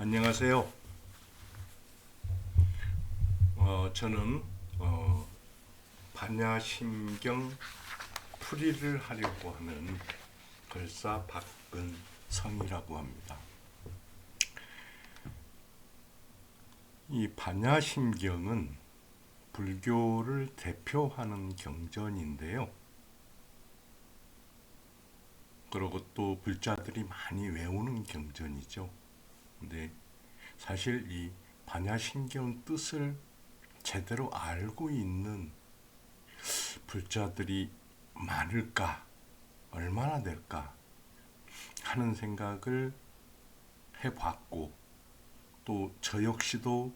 안녕하세요. 저는 반야심경 풀이를 하려고 하는 걸사 박은성이라고 합니다. 이 반야심경은 불교를 대표하는 경전인데요. 그리고 또 불자들이 많이 외우는 경전이죠. 근데 사실 이 반야심경 뜻을 제대로 알고 있는 불자들이 많을까, 얼마나 될까 하는 생각을 해봤고, 또 저 역시도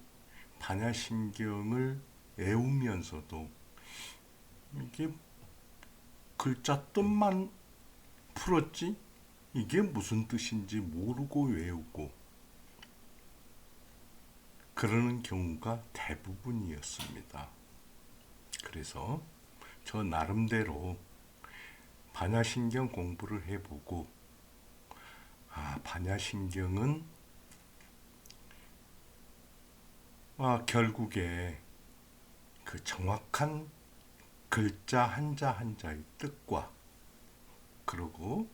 반야심경을 외우면서도 이게 글자 뜻만 풀었지 이게 무슨 뜻인지 모르고 외우고 그러는 경우가 대부분이었습니다. 그래서 저 나름대로 반야심경 공부를 해보고, 반야심경은 결국에 그 정확한 글자 한자 한자의 뜻과, 그리고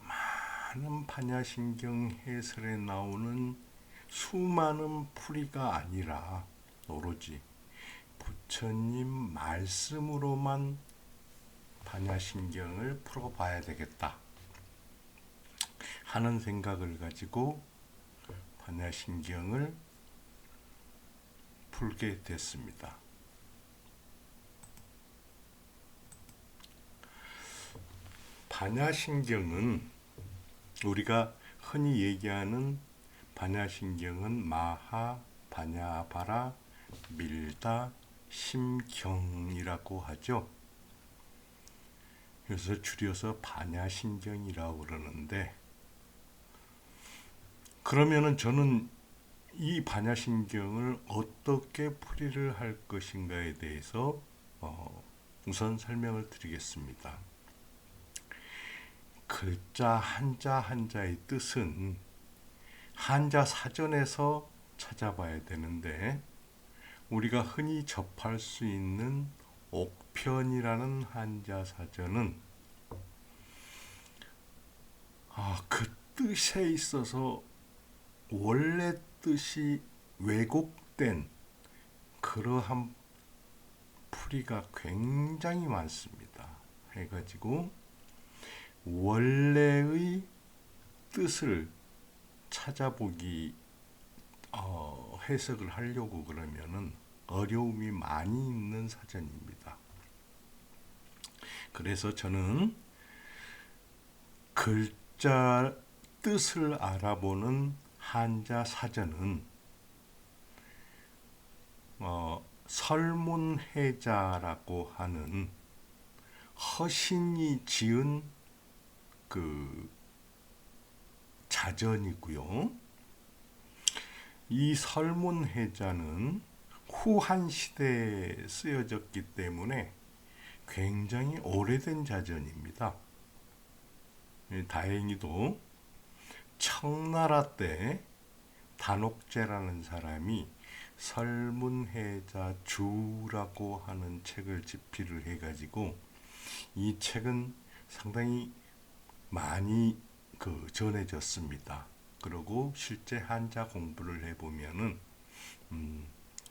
많은 반야심경 해설에 나오는 수많은 풀이가 아니라 오로지 부처님 말씀으로만 반야심경을 풀어봐야 되겠다 하는 생각을 가지고 반야심경을 풀게 됐습니다. 반야심경은 우리가 흔히 얘기하는 반야심경은 마하, 반야바라, 밀다, 심경이라고 하죠. 그래서 줄여서 반야심경이라고 그러는데, 그러면은 저는 이 반야심경을 어떻게 풀이를 할 것인가에 대해서 우선 설명을 드리겠습니다. 글자 한자 한자의 뜻은 한자 사전에서 찾아봐야 되는데, 우리가 흔히 접할 수 있는 옥편이라는 한자 사전은 그 뜻에 있어서 원래 뜻이 왜곡된 그러한 풀이가 굉장히 많습니다. 해가지고 원래의 뜻을 찾아보기, 해석을 하려고 그러면은 어려움이 많이 있는 사전입니다. 그래서 저는 글자 뜻을 알아보는 한자 사전은 설문해자라고 하는 허신이 지은 그 자전이고요. 이 설문해자는 후한 시대에 쓰여졌기 때문에 굉장히 오래된 자전입니다. 다행히도 청나라 때 단옥제라는 사람이 설문해자 주라고 하는 책을 집필을 해가지고 이 책은 상당히 많이 전해졌습니다. 그리고 실제 한자 공부를 해보면은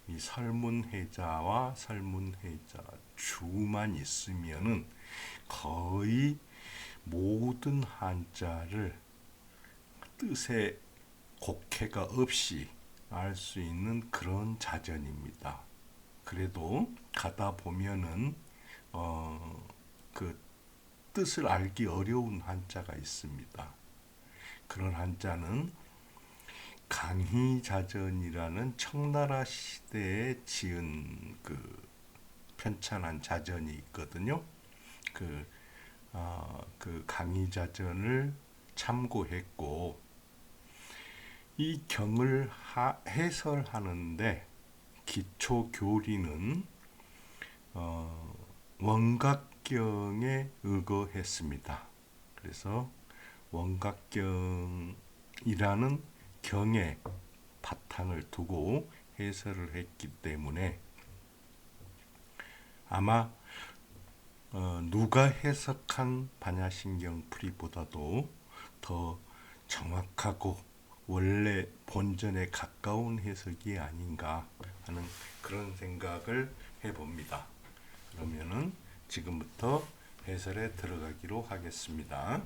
이 설문해자와 설문해자 주만 있으면은 거의 모든 한자를 뜻에 곡해가 없이 알 수 있는 그런 자전입니다. 그래도 가다 보면은 그 뜻을 알기 어려운 한자가 있습니다. 그런 한자는 강희자전이라는 청나라 시대에 지은 그 편찬한 자전이 있거든요. 그 강희자전을 참고했고, 이 경을 해설하는데 기초 교리는 원각경에 의거했습니다. 그래서 원각경이라는 경에 바탕을 두고 해설을 했기 때문에 아마 누가 해석한 반야신경풀이보다도 더 정확하고 원래 본전에 가까운 해석이 아닌가 하는 그런 생각을 해봅니다. 그러면은 지금부터 해설에 들어가기로 하겠습니다.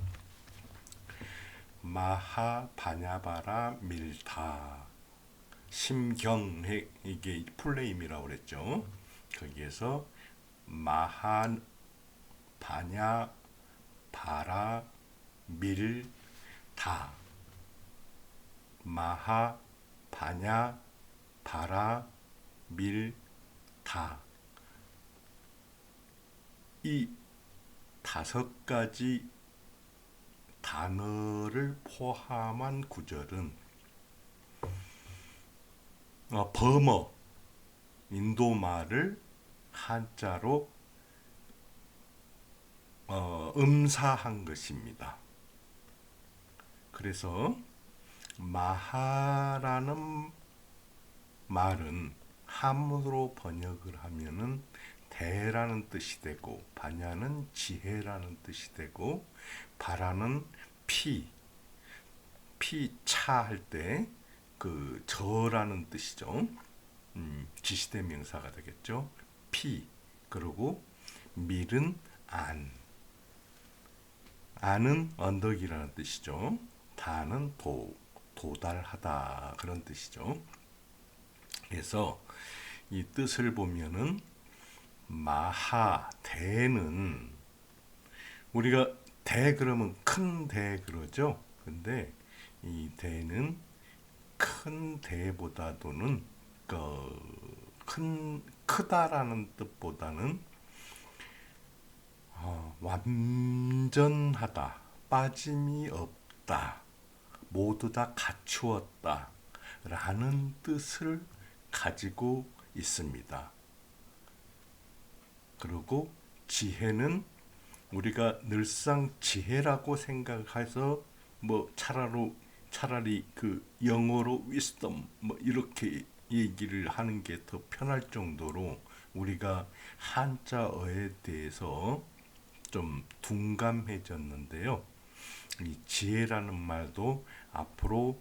마하바냐바라 밀타 심경, 이게 풀네임이라고 그랬죠. 거기에서 마한 바냐 바라 밀다 마하 바냐 바라 밀다 이 5가지 단어를 포함한 구절은 버머 인도말을 한자로 음사한 것입니다. 그래서 마하라는 말은 한문으로 번역을 하면은 대라는 뜻이 되고 바냐는 지혜라는 뜻이 되고 바라는 피차 할 때 그 저라는 뜻이죠. 지시대 명사가 되겠죠. 그리고 밀은 안은 언덕이라는 뜻이죠. 다는 도달하다 그런 뜻이죠. 그래서 이 뜻을 보면은 마하 대는 우리가 대 그러면 큰 대 그러죠. 근데 이 대는 큰 대보다도는 크다라는 뜻보다는 완전하다, 빠짐이 없다, 모두 다 갖추었다 라는 뜻을 가지고 있습니다. 그리고 지혜는 우리가 늘상 지혜라고 생각해서 차라리 그 영어로 wisdom 이렇게 얘기를 하는 게 더 편할 정도로 우리가 한자어에 대해서 좀 둔감해졌는데요. 이 지혜라는 말도 앞으로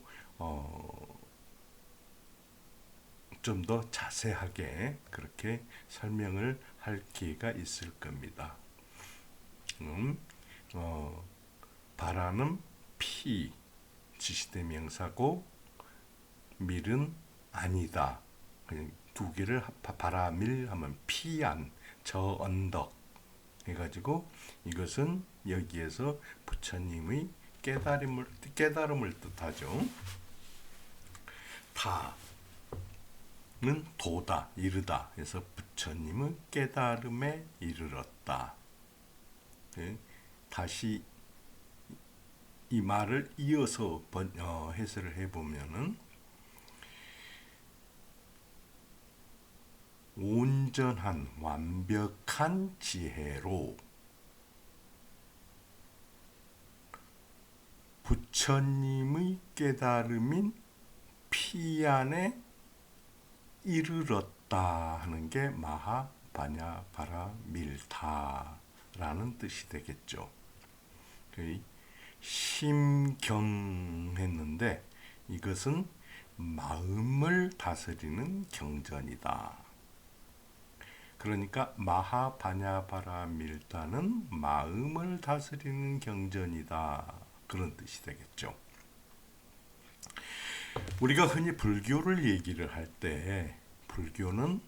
좀 더 자세하게 그렇게 설명을 할 기회가 있을 겁니다. 바라는 지시대 명사고 밀은 아니다. 두 개를 바라밀 하면 피안 저 언덕 해가지고 이것은 여기에서 부처님의 깨달음을 뜻하죠. 다는 도다 이르다. 그래서 부처님은 깨달음에 이르렀다. 다시 이 말을 이어서 해설을 해보면은 온전한 완벽한 지혜로 부처님의 깨달음인 피안에 이르렀다 하는 게 마하바냐바라밀타라는 뜻이 되겠죠. 심경했는데 이것은 마음을 다스리는 경전이다. 그러니까 마하바냐바라밀타는 마음을 다스리는 경전이다. 그런 뜻이 되겠죠. 우리가 흔히 불교를 얘기를 할 때 불교는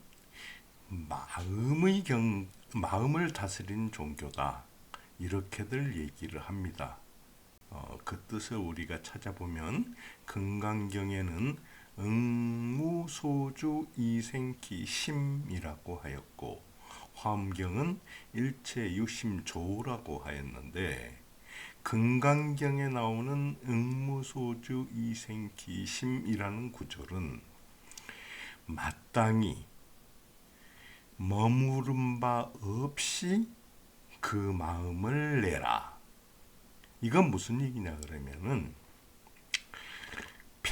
마음을 다스리는 종교다. 이렇게들 얘기를 합니다. 그 뜻을 우리가 찾아보면 금강경에는 응무소주 이생기 심이라고 하였고 화엄경은 일체유심조라고 하였는데 금강경에 나오는 응무소주 이생기 심이라는 구절은 마땅히 머무른 바 없이 그 마음을 내라. 이건 무슨 얘기냐 그러면은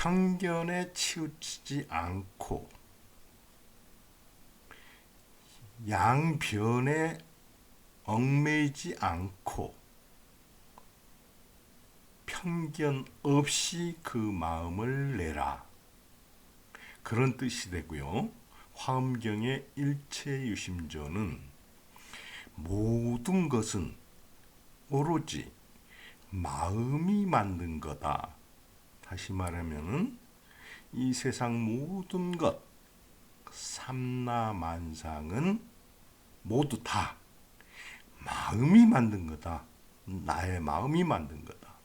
편견에 치우치지 않고 양변에 얽매이지 않고 편견 없이 그 마음을 내라. 그런 뜻이 되고요. 화엄경의 일체유심조는 모든 것은 오로지 마음이 만든 거다. 다시 말하면은 이 세상 모든 것, 삼라만상은 모두 다 마음이 만든 거다. 나의 마음이 만든 거다.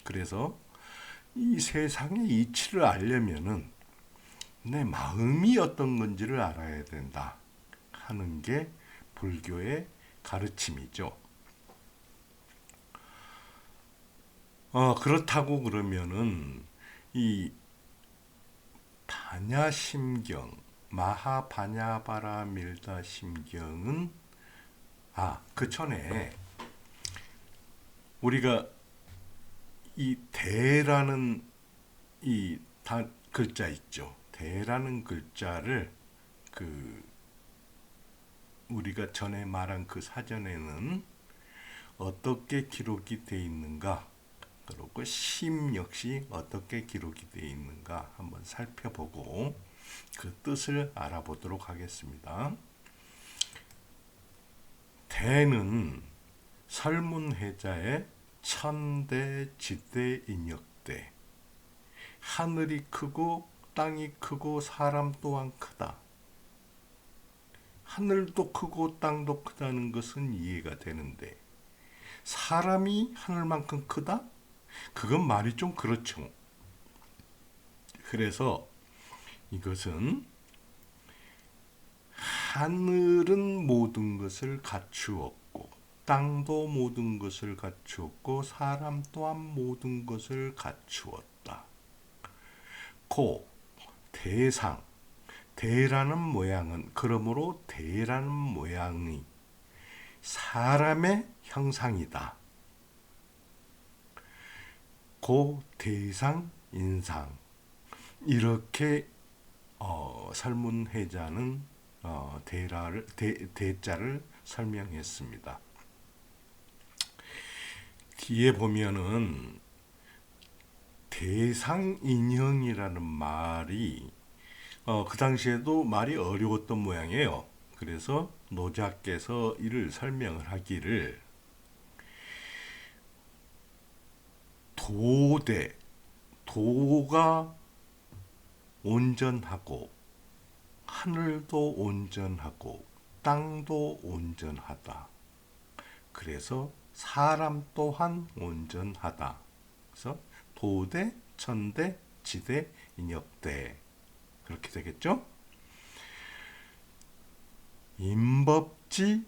그래서 이 세상의 이치를 알려면은 내 마음이 어떤 건지를 알아야 된다 하는 게 불교의 가르침이죠. 그렇다고 그러면은 이 바냐심경, 마하바냐바라밀다 심경은 그 전에 우리가 이 대라는 이 글자 있죠. 대라는 글자를 우리가 전에 말한 그 사전에는 어떻게 기록이 되어 있는가, 그리고 심 역시 어떻게 기록이 되어 있는가 한번 살펴보고 그 뜻을 알아보도록 하겠습니다. 대는 설문해자의 천대, 지대, 인역대. 하늘이 크고 땅이 크고 사람 또한 크다. 하늘도 크고 땅도 크다는 것은 이해가 되는데 사람이 하늘만큼 크다? 그건 말이 좀 그렇죠. 그래서 이것은 하늘은 모든 것을 갖추었고 땅도 모든 것을 갖추었고 사람 또한 모든 것을 갖추었다. 고 대상, 대라는 모양은 그러므로 대라는 모양이 사람의 형상이다. 고 대상 인상, 이렇게 설문해자는 대자를 설명했습니다. 뒤에 보면은 대상인형이라는 말이 그 당시에도 말이 어려웠던 모양이에요. 그래서 노자께서 이를 설명을 하기를 도대, 도가 온전하고 하늘도 온전하고 땅도 온전하다. 그래서 사람 또한 온전하다. 그래서 도대, 천대, 지대, 인역대, 그렇게 되겠죠? 임법지,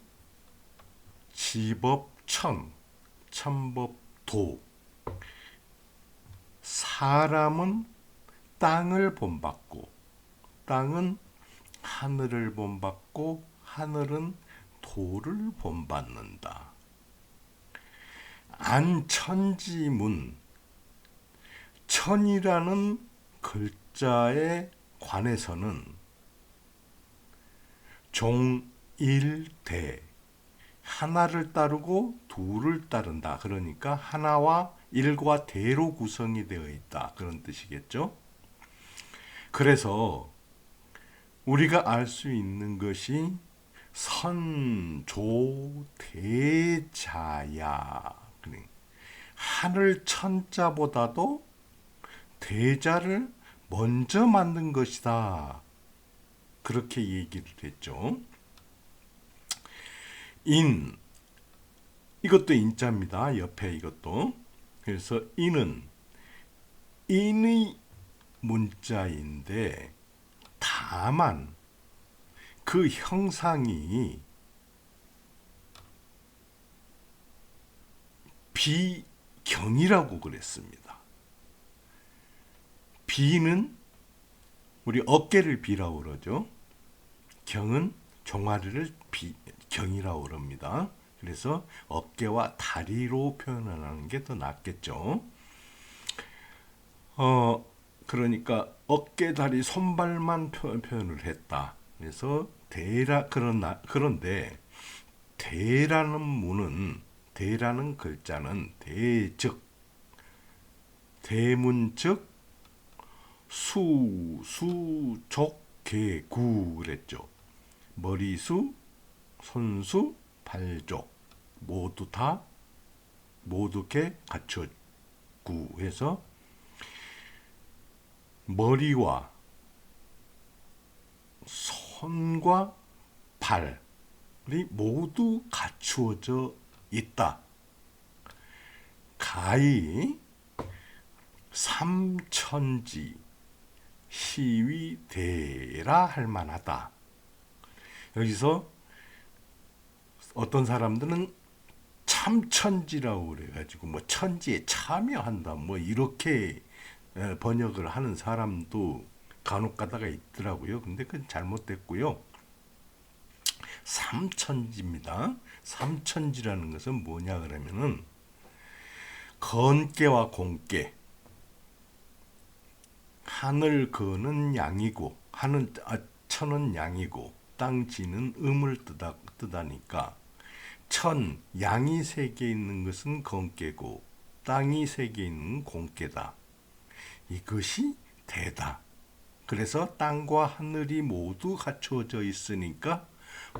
지법천, 천법도. 사람은 땅을 본받고 땅은 하늘을 본받고 하늘은 도를 본받는다. 안천지문, 천이라는 글자에 관해서는 종일대, 하나를 따르고 둘을 따른다. 그러니까 하나와 일과 대로 구성이 되어 있다. 그런 뜻이겠죠. 그래서 우리가 알 수 있는 것이 선조대자야. 하늘 천자보다도 대자를 먼저 만든 것이다. 그렇게 얘기를 했죠. 인, 이것도 인자입니다. 옆에 이것도. 그래서 인은 인의 문자인데 다만 그 형상이 비경이라고 그랬습니다. 비는 우리 어깨를 비라고 그러죠. 경은 종아리를 경이라고 그럽니다. 그래서 어깨와 다리로 표현하는 게 더 낫겠죠. 그러니까 어깨, 다리, 손발만 표현을 했다. 그래서 그런데 대라는 글자는 대즉, 대문즉, 족, 개, 구 그랬죠. 머리수, 손수, 발족 모두 개 갖췄구 해서 머리와 손과 발이 모두 갖추어져 있다. 가히 삼천지 시위대라 할 만하다. 여기서 어떤 사람들은 참천지라고 그래가지고 뭐 천지에 참여한다 뭐 이렇게 번역을 하는 사람도 간혹 가다가 있더라고요. 근데 그건 잘못됐고요. 삼천지입니다. 삼천지라는 것은 뭐냐 그러면은 건깨와 공깨, 하늘 거는 양이고 천은 양이고 땅지는 음을 뜨다니까 천, 양이 세 개 있는 것은 건깨고 땅이 세 개 있는 공깨다. 이것이 대다. 그래서 땅과 하늘이 모두 갖추어져 있으니까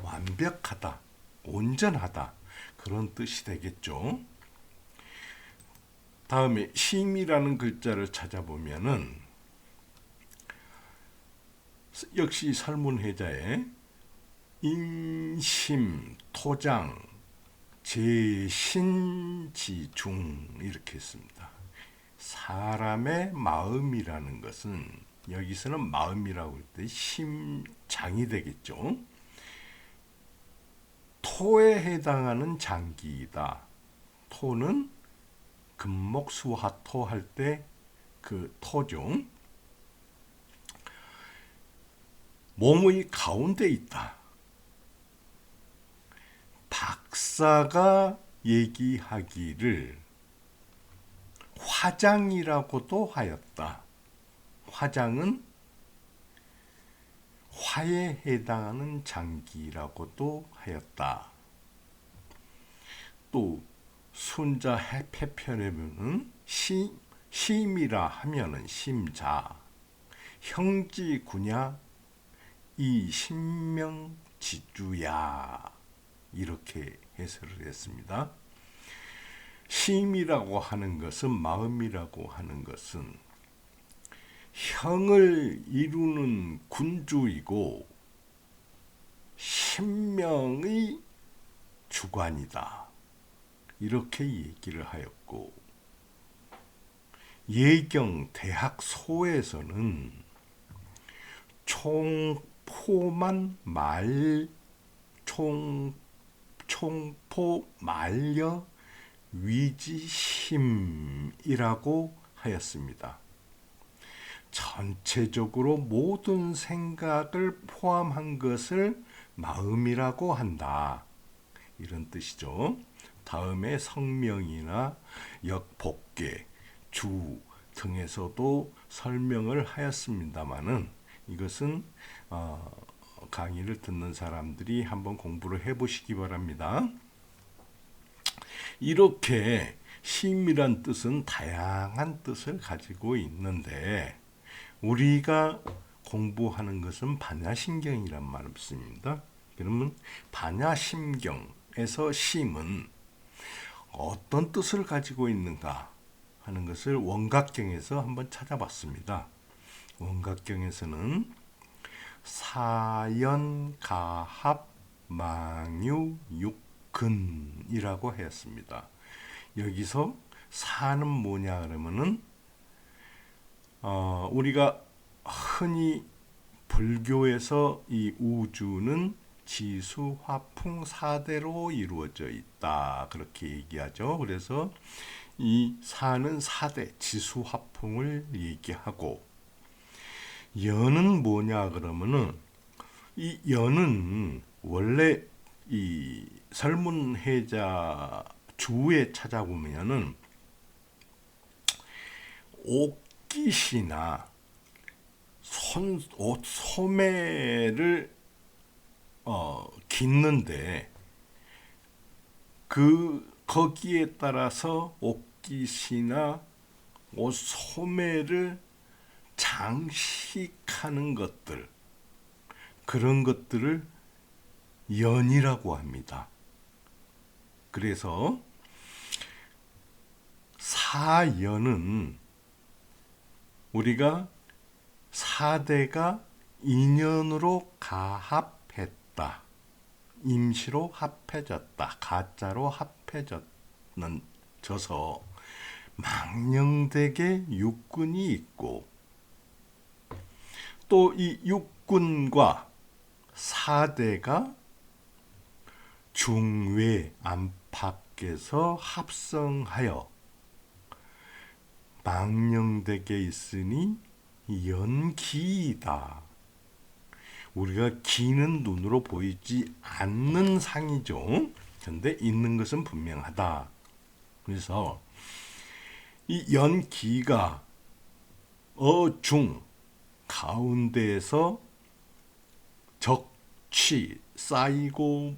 완벽하다, 온전하다 그런 뜻이 되겠죠. 다음에 심이라는 글자를 찾아보면은 역시 설문해자에 인심, 토장, 제신지중 이렇게 했습니다. 사람의 마음이라는 것은 여기서는 마음이라고 할 때 심장이 되겠죠. 토에 해당하는 장기이다. 토는 금목수화토 할 때 그 토죠. 몸의 가운데 있다. 박사가 얘기하기를 화장이라고도 하였다. 화장은 화에 해당하는 장기라고도 하였다. 또 순자 해패편에는 심이라 하면은 심자, 형지구냐 이 신명지주야 이렇게 해설을 했습니다. 심이라고 하는 것은 마음이라고 하는 것은 형을 이루는 군주이고 신명의 주관이다. 이렇게 얘기를 하였고 예경 대학소에서는 총포 말려 위지심이라고 하였습니다. 전체적으로 모든 생각을 포함한 것을 마음이라고 한다. 이런 뜻이죠. 다음에 성명이나 역복계, 주 등에서도 설명을 하였습니다마는 이것은 강의를 듣는 사람들이 한번 공부를 해보시기 바랍니다. 이렇게 심이란 뜻은 다양한 뜻을 가지고 있는데 우리가 공부하는 것은 반야심경이란 말씀입니다. 그러면 반야심경에서 심은 어떤 뜻을 가지고 있는가 하는 것을 원각경에서 한번 찾아봤습니다. 원각경에서는 사연가합 망유육근이라고 했습니다. 여기서 사는 뭐냐 그러면은 우리가 흔히 불교에서 이 우주는 지수, 화풍, 사대로 이루어져 있다 그렇게 얘기하죠. 그래서 이 사는 사대, 지수, 화풍을 얘기하고 연은 뭐냐 그러면은 이 연은 원래 이 설문해자 주에 찾아보면은 옥깃이나 옷 소매를 깃는데 거기에 따라서 옷깃이나 옷 소매를 장식하는 것들, 그런 것들을 연이라고 합니다. 그래서 사연은 우리가 사대가 인연으로 가합했다, 임시로 합해졌다, 가짜로 합해졌는 져서 망령되게 육군이 있고, 또 이 육군과 사대가 중외 안팎에서 합성하여 망령되게 있으니 연기이다. 우리가 기는 눈으로 보이지 않는 상이죠. 그런데 있는 것은 분명하다. 그래서 이 연기가 어중 가운데에서 적취 쌓이고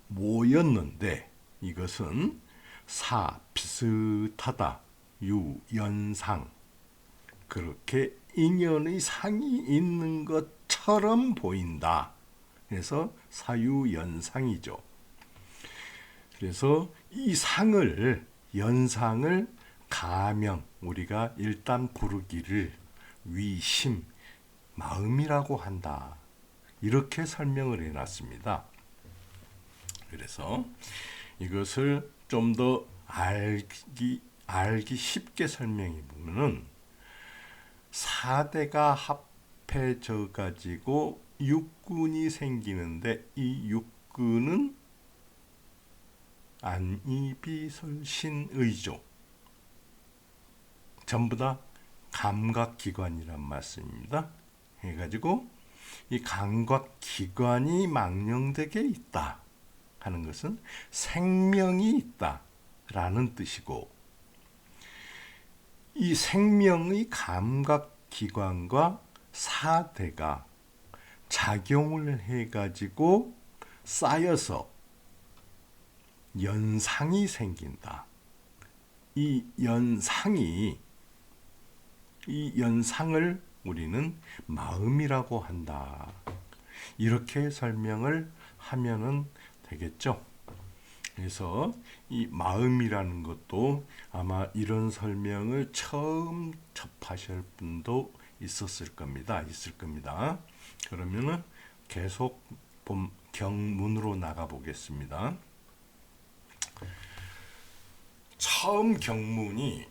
모였는데, 이것은 사 비슷하다, 유 연상, 그렇게 인연의 상이 있는 것처럼 보인다. 그래서 사유연상이죠. 그래서 이 상을, 연상을 가명, 우리가 일단 부르기를 위심, 마음이라고 한다. 이렇게 설명을 해놨습니다. 그래서 이것을 좀 더 알기 쉽게 설명해 보면은, 사대가 합해져 가지고 육군이 생기는데, 이 육군은 안이비설신의죠. 전부 다 감각기관이란 말씀입니다. 해가지고 이 감각기관이 망령되게 있다 하는 것은 생명이 있다 라는 뜻이고, 이 생명의 감각기관과 사대가 작용을 해가지고 쌓여서 연상이 생긴다. 이 연상을 우리는 마음이라고 한다. 이렇게 설명을 하면은 되겠죠. 그래서 이 마음이라는 것도 아마 이런 설명을 처음 접하실 분도 있을 겁니다. 그러면은 계속 경문으로 나가 보겠습니다. 처음 경문이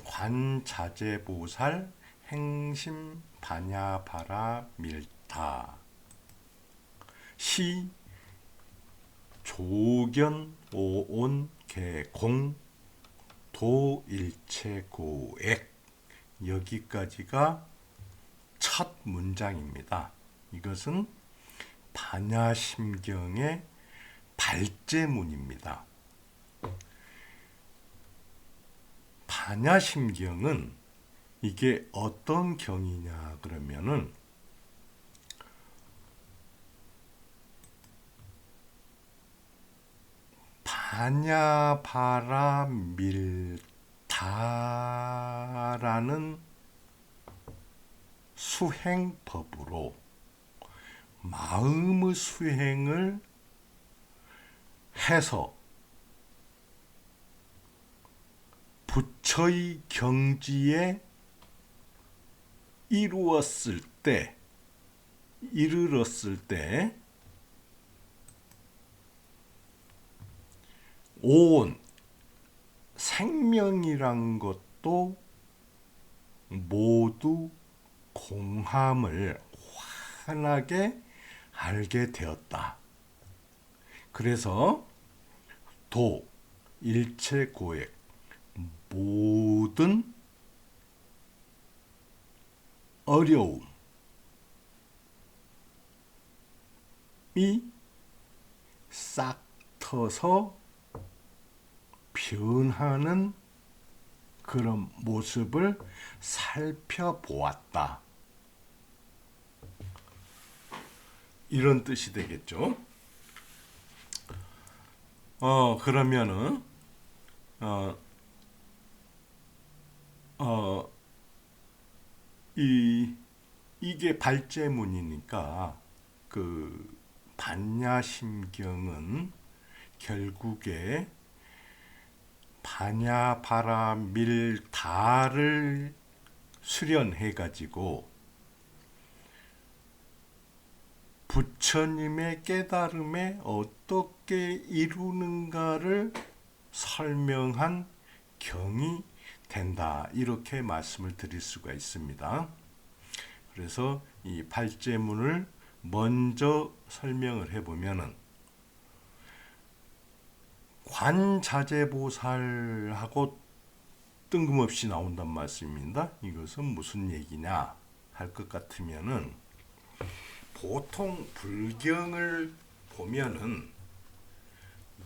관자재보살 행심 반야바라 밀타 시 조견 오온 개공 도일체고액, 여기까지가 첫 문장입니다. 이것은 반야심경의 발제문입니다. 반야심경은 이게 어떤 경이냐 그러면은, 반야바라 밀타라는 수행법으로 마음의 수행을 해서 부처의 경지에 이르렀을 때 온 생명이란 것도 모두 공함을 환하게 알게 되었다. 그래서 도, 일체고액, 모든 어려움이 싹 터서 변하는 그런 모습을 살펴보았다. 이런 뜻이 되겠죠. 그러면은 어, 어, 이게 발제문이니까 그 반야심경은 결국에 반야바라밀다를 수련해 가지고 부처님의 깨달음에 어떻게 이루는가를 설명한 경이 된다. 이렇게 말씀을 드릴 수가 있습니다. 그래서 이 발제문을 먼저 설명을 해보면은 관자재보살하고 뜬금없이 나온단 말씀입니다. 이것은 무슨 얘기냐 할 것 같으면은 보통 불경을 보면은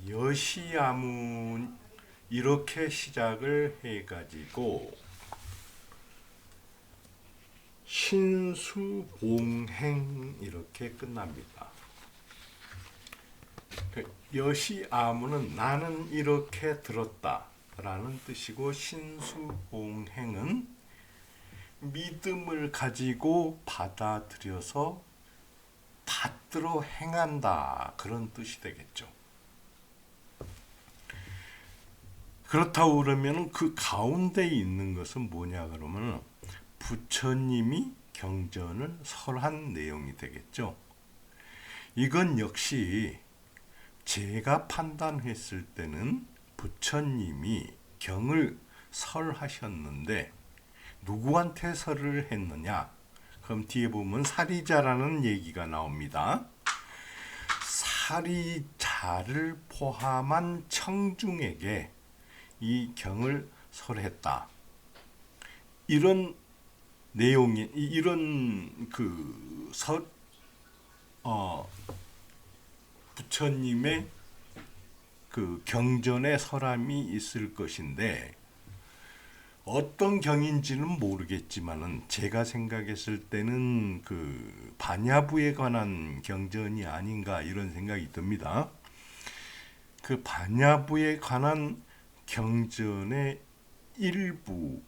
여시야문 이렇게 시작을 해가지고 신수봉행 이렇게 끝납니다. 여시아무는 나는 이렇게 들었다 라는 뜻이고, 신수봉행은 믿음을 가지고 받아들여서 받들어 행한다 그런 뜻이 되겠죠. 그렇다고 그러면 그 가운데 있는 것은 뭐냐 그러면 부처님이 경전을 설한 내용이 되겠죠. 이건 역시 제가 판단했을 때는 부처님이 경을 설하셨는데 누구한테 설을 했느냐? 그럼 뒤에 보면 사리자라는 얘기가 나옵니다. 사리자를 포함한 청중에게 이 경을 설했다. 이런 내용이 이런 부처님의 그 경전의 설함이 있을 것인데 어떤 경인지는 모르겠지만은 제가 생각했을 때는 그 반야부에 관한 경전이 아닌가 이런 생각이 듭니다. 그 반야부에 관한 경전의 일부를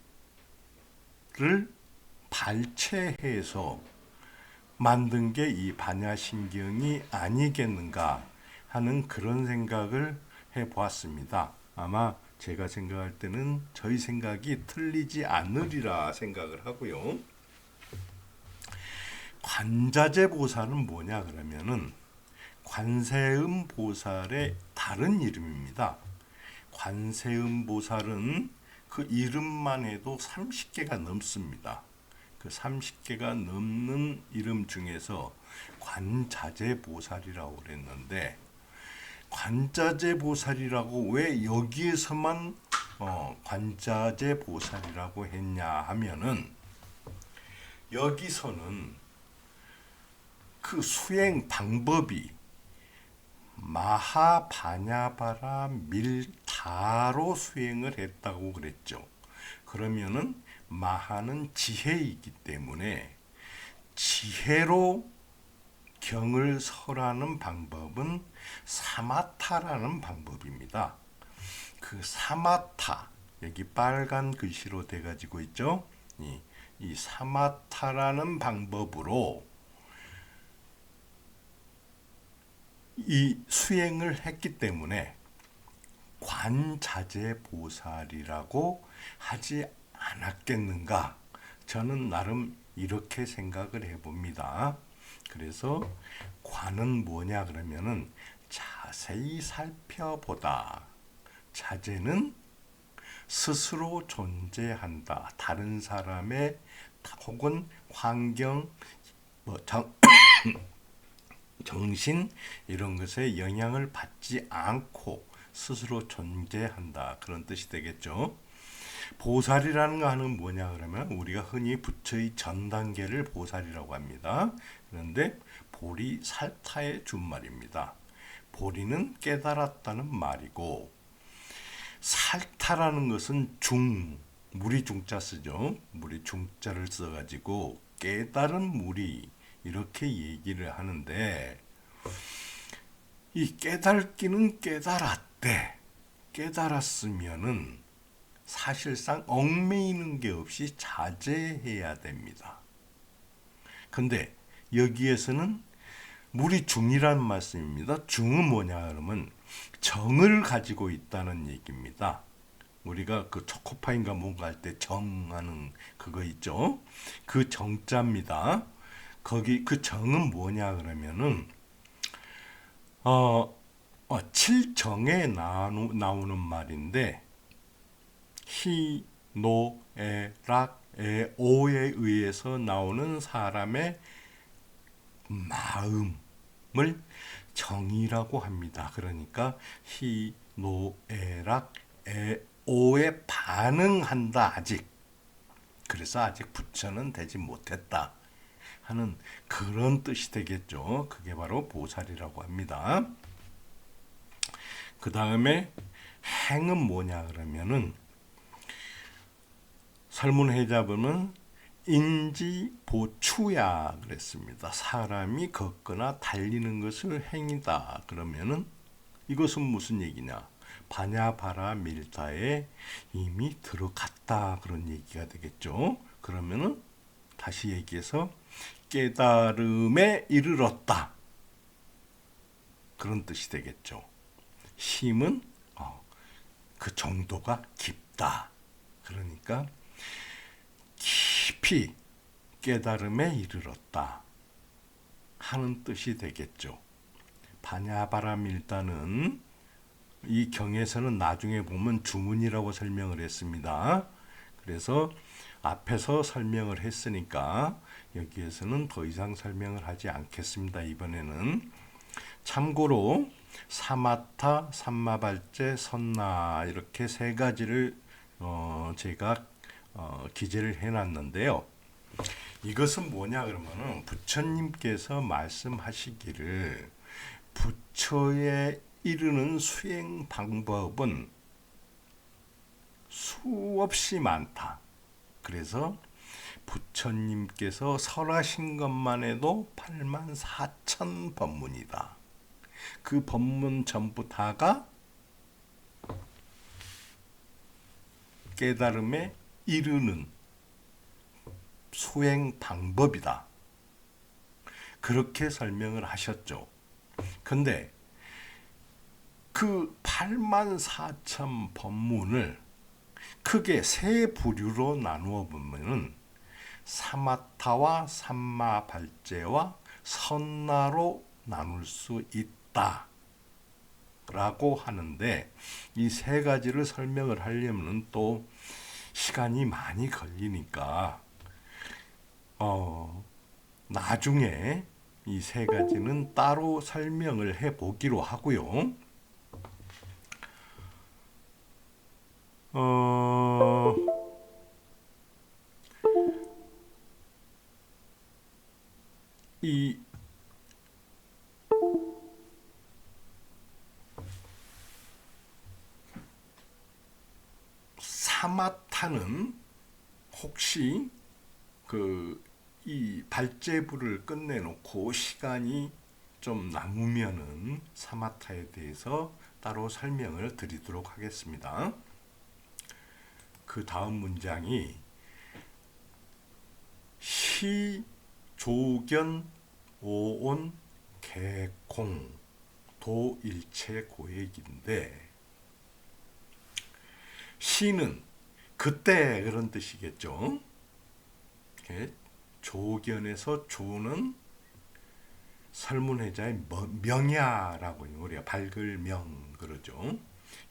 발췌해서 만든 게 이 반야심경이 아니겠는가 하는 그런 생각을 해보았습니다. 아마 제가 생각할 때는 저희 생각이 틀리지 않으리라 생각을 하고요. 관자재 보살은 뭐냐 그러면은 관세음 보살의 다른 이름입니다. 관세음 보살은 그 이름만 해도 30개가 넘습니다. 그 30개가 넘는 이름 중에서 관자재 보살이라고 그랬는데 관자재 보살이라고 왜 여기에서만 관자재 보살이라고 했냐 하면은 여기서는 그 수행 방법이 마하바냐바라 밀다로 수행을 했다고 그랬죠. 그러면은 마하는 지혜이기 때문에 지혜로 경을 설하는 방법은 사마타라는 방법입니다. 그 사마타 여기 빨간 글씨로 돼 가지고 있죠. 이 사마타라는 방법으로 이 수행을 했기 때문에 관자재 보살이라고 하지 않았겠는가? 저는 나름 이렇게 생각을 해봅니다. 그래서 관은 뭐냐 그러면은 자세히 살펴보다. 자재는 스스로 존재한다. 다른 사람의 혹은 환경, 정신 이런 것에 영향을 받지 않고 스스로 존재한다. 그런 뜻이 되겠죠. 보살이라는 거는 뭐냐 그러면 우리가 흔히 부처의 전 단계를 보살이라고 합니다. 그런데 보리 살타의 준말입니다. 보리는 깨달았다는 말이고 살타라는 것은 무리 중자 쓰죠. 무리 중자를 써가지고 깨달은 무리 이렇게 얘기를 하는데, 이 깨닫기는 깨달았대. 깨달았으면은 사실상 얽매이는 게 없이 자제해야 됩니다. 근데 여기에서는 물이 중이라는 말씀입니다. 중은 뭐냐 그러면 정을 가지고 있다는 얘기입니다. 우리가 그 초코파인가 뭔가 할 때 정하는 그거 있죠. 그 정자입니다. 거기 그 정은 뭐냐 그러면은 칠정에 나오는 말인데 희, 노, 에, 락, 에, 오에 의해서 나오는 사람의 마음을 정이라고 합니다. 그러니까 희, 노, 에, 락, 에, 오에 반응한다 아직. 그래서 아직 부처는 되지 못했다 하는 그런 뜻이 되겠죠. 그게 바로 보살이라고 합니다. 그 다음에 행은 뭐냐 그러면은 설문해잡으면 인지보추야 그랬습니다. 사람이 걷거나 달리는 것을 행이다. 그러면은 이것은 무슨 얘기냐? 바냐바라 밀다에 이미 들어갔다 그런 얘기가 되겠죠. 그러면은 다시 얘기해서 깨달음에 이르렀다 그런 뜻이 되겠죠. 심은 그 정도가 깊다. 그러니까 깊이 깨달음에 이르렀다 하는 뜻이 되겠죠. 바냐바라밀다는 이 경에서는 나중에 보면 주문이라고 설명을 했습니다. 그래서 앞에서 설명을 했으니까 여기에서는 더 이상 설명을 하지 않겠습니다. 이번에는 참고로 사마타, 삼마발제, 선나 이렇게 세 가지를 제가 기재를 해놨는데요. 이것은 뭐냐 그러면은 부처님께서 말씀하시기를 부처에 이르는 수행 방법은 수없이 많다. 그래서 부처님께서 설하신 것만 해도 84,000 법문이다. 그 법문 전부 다가 깨달음에 이르는 수행 방법이다. 그렇게 설명을 하셨죠. 근데 그 84,000 법문을 크게 세 부류로 나누어 보면은 사마타와 삼마발제와 선나로 나눌 수 있다 라고 하는데, 이 세 가지를 설명을 하려면 또 시간이 많이 걸리니까 나중에 이 세 가지는 따로 설명을 해 보기로 하고요. 이 사마타는 혹시 이 발제부를 끝내놓고 시간이 좀 남으면은 사마타에 대해서 따로 설명을 드리도록 하겠습니다. 그 다음 문장이 시, 조견, 오온, 개공, 도일체 고액인데, 시는 그때 그런 뜻이겠죠. 조견에서 조는 설문해자의 명야라고 우리가 밝을 명 그러죠.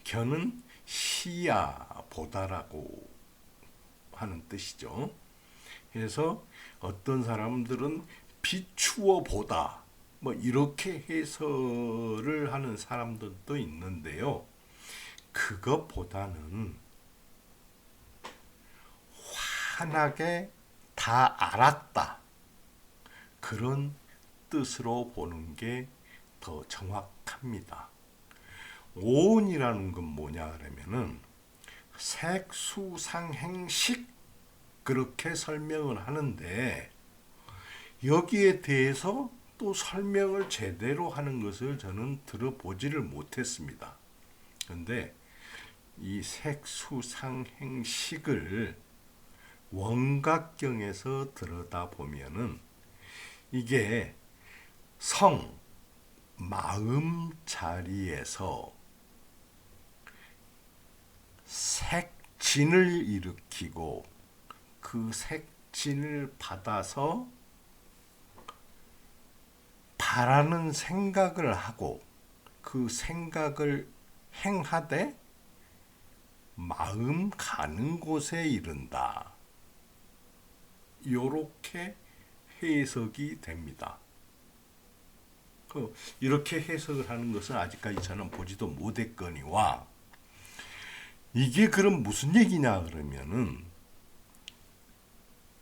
견은 시야 보다라고 하는 뜻이죠. 그래서 어떤 사람들은 비추어 보다 뭐 이렇게 해설을 하는 사람들도 있는데요. 그것보다는 환하게 다 알았다 그런 뜻으로 보는 게 더 정확합니다. 오온이라는 건 뭐냐 그러면은 색수상행식 그렇게 설명을 하는데, 여기에 대해서 또 설명을 제대로 하는 것을 저는 들어보지를 못했습니다. 그런데 이 색수상행식을 원각경에서 들여다보면은 이게 성, 마음 자리에서 색진을 일으키고 그 색진을 받아서 바라는 생각을 하고 그 생각을 행하되 마음 가는 곳에 이른다. 요렇게 해석이 됩니다. 이렇게 해석을 하는 것은 아직까지 저는 보지도 못했거니와 이게 그럼 무슨 얘기냐 그러면은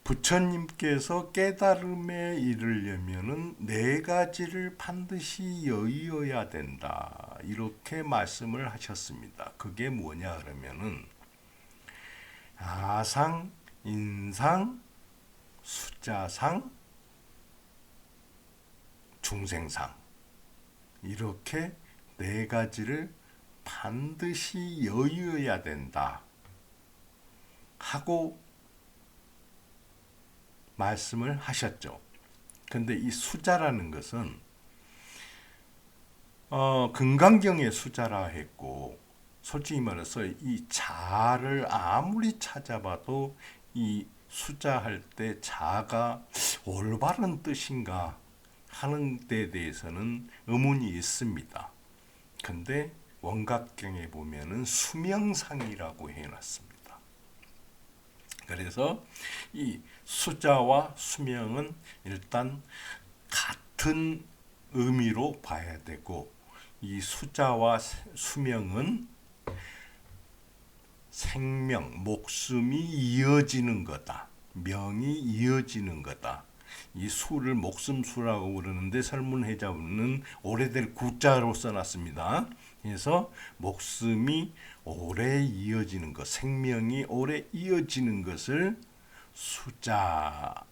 부처님께서 깨달음에 이르려면은 네 가지를 반드시 여의어야 된다. 이렇게 말씀을 하셨습니다. 그게 뭐냐 그러면은 아상, 인상, 숫자상, 중생상 이렇게 네 가지를 반드시 여의어야 된다 하고 말씀을 하셨죠. 근데 이 수자라는 것은 금강경의 수자라 했고 솔직히 말해서 이 자를 아무리 찾아봐도 이 수자할 때 자가 올바른 뜻인가 하는 데 대해서는 의문이 있습니다. 근데 원각경에 보면은 수명상이라고 해놨습니다. 그래서 이 수자와 수명은 일단 같은 의미로 봐야 되고 이 수자와 수명은 생명, 목숨이 이어지는 거다. 명이 이어지는 거다. 이 수를 목숨수라고 그러는데 설문해자는 오래될 구자로 써놨습니다. 그래서 목숨이 오래 이어지는 것, 생명이 오래 이어지는 것을 수자라고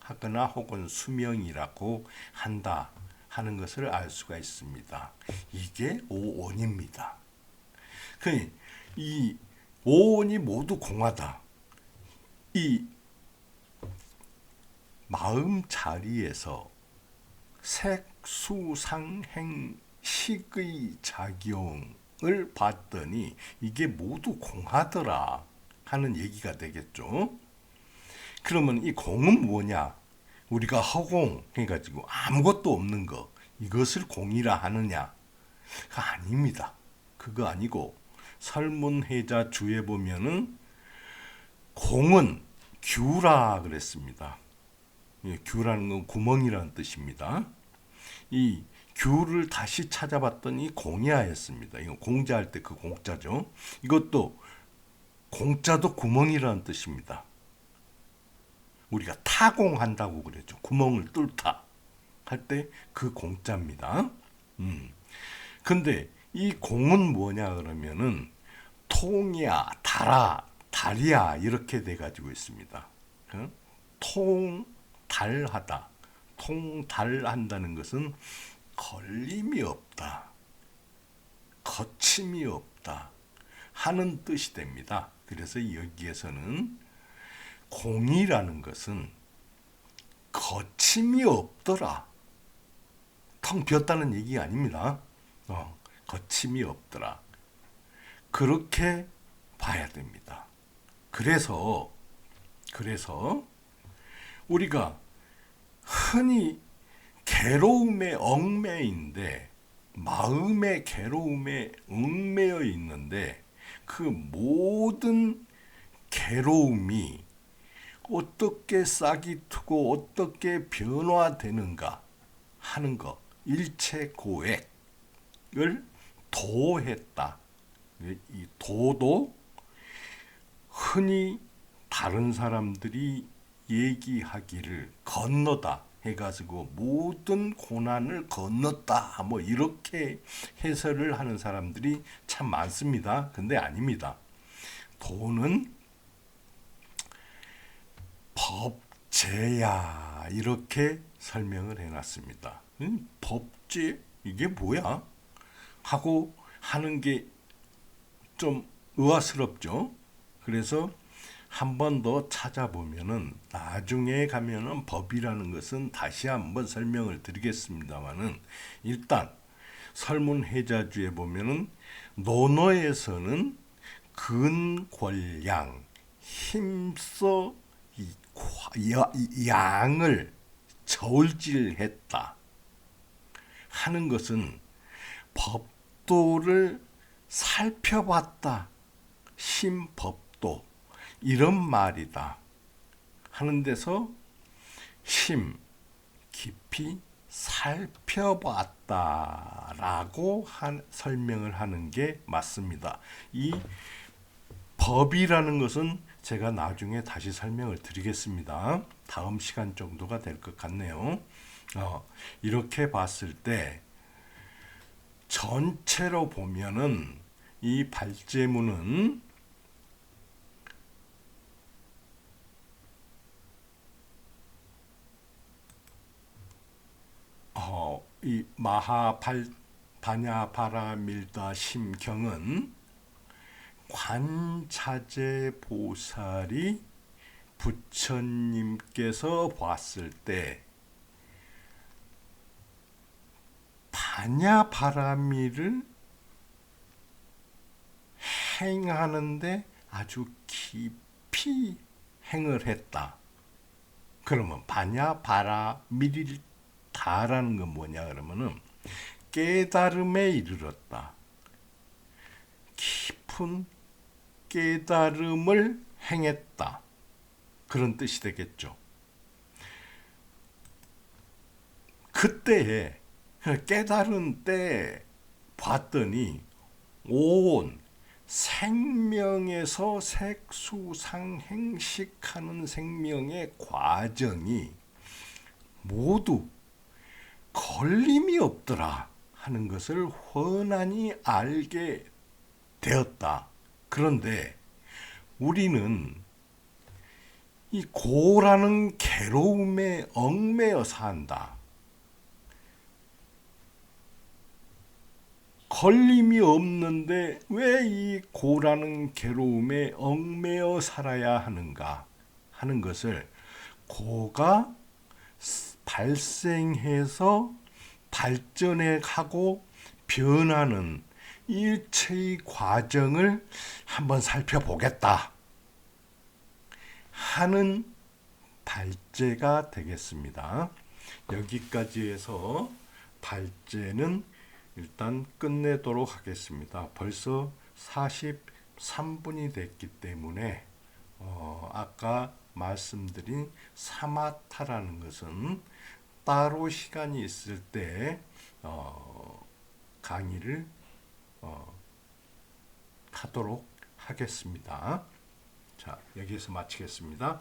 하거나 혹은 수명이라고 한다 하는 것을 알 수가 있습니다. 이게 오온입니다. 이 오온이 모두 공하다. 이 마음 자리에서 색수상행식의 작용을 봤더니 이게 모두 공하더라 하는 얘기가 되겠죠. 그러면 이 공은 뭐냐? 우리가 허공 해가지고 아무것도 없는 거 이것을 공이라 하느냐? 그거 아닙니다. 그거 아니고 설문해자 주에 보면은 공은 규라 그랬습니다. 규라는 건 구멍이라는 뜻입니다. 이 규를 다시 찾아봤더니 공야였습니다. 이거 공자할 때 그 공자죠. 이것도 공자도 구멍이라는 뜻입니다. 우리가 타공한다고 그랬죠. 구멍을 뚫다 할 때 그 공자입니다. 근데 이 공은 뭐냐 그러면은 통이야, 달이야 이렇게 돼 가지고 있습니다. 통달하다. 통달한다는 것은 걸림이 없다. 거침이 없다. 하는 뜻이 됩니다. 그래서 여기에서는 공이라는 것은 거침이 없더라. 텅 비었다는 얘기가 아닙니다. 거침이 없더라. 그렇게 봐야 됩니다. 그래서 우리가 흔히 괴로움의 얽매인데 마음의 괴로움에 얽매여 있는데 그 모든 괴로움이 어떻게 싹이 트고 어떻게 변화되는가 하는 것 일체고액을 도했다. 이 도도 흔히 다른 사람들이 얘기하기를 건너다 해가지고 모든 고난을 건넜다 뭐 이렇게 해설을 하는 사람들이 참 많습니다. 근데 아닙니다. 도는 법제야 자, 이렇게 설명을 해놨습니다. 법제 이게 뭐야? 하고 하는 게 좀 의아스럽죠. 그래서 한 번 더 찾아보면은 나중에 가면은 법이라는 것은 다시 한번 설명을 드리겠습니다만은 일단 설문해자주에 보면은 논어에서는 근권량 힘써 양을 저울질했다 하는 것은 법도를 살펴봤다. 심법도 이런 말이다 하는 데서 깊이 살펴봤다라고 설명을 하는 게 맞습니다. 이 법이라는 것은 제가 나중에 다시 설명을 드리겠습니다. 다음 시간 정도가 될 것 같네요. 이렇게 봤을 때 전체로 보면은 이 발제문은 이 바냐바라밀다 심경은 관자재 보살이 부처님께서 봤을 때 바냐바라밀을 행하는데 아주 깊이 행을 했다. 그러면 바냐바라밀다라는 건 뭐냐 그러면은 깨달음에 이르렀다. 깊은 깨달음을 행했다. 그런 뜻이 되겠죠. 그때에 깨달은 때 봤더니 온 생명에서 색수상행식하는 생명의 과정이 모두 걸림이 없더라 하는 것을 훤하니 알게 되었다. 그런데 우리는 이 고라는 괴로움에 얽매여 산다. 걸림이 없는데 왜 이 고라는 괴로움에 얽매여 살아야 하는가 하는 것을 고가 발생해서 발전해가고 변하는 일체의 과정을 한번 살펴보겠다 하는 발제가 되겠습니다. 여기까지 해서 발제는 일단 끝내도록 하겠습니다. 벌써 43분이 됐기 때문에 아까 말씀드린 사마타라는 것은 따로 시간이 있을 때 강의를 하도록 하겠습니다. 자, 여기서 마치겠습니다.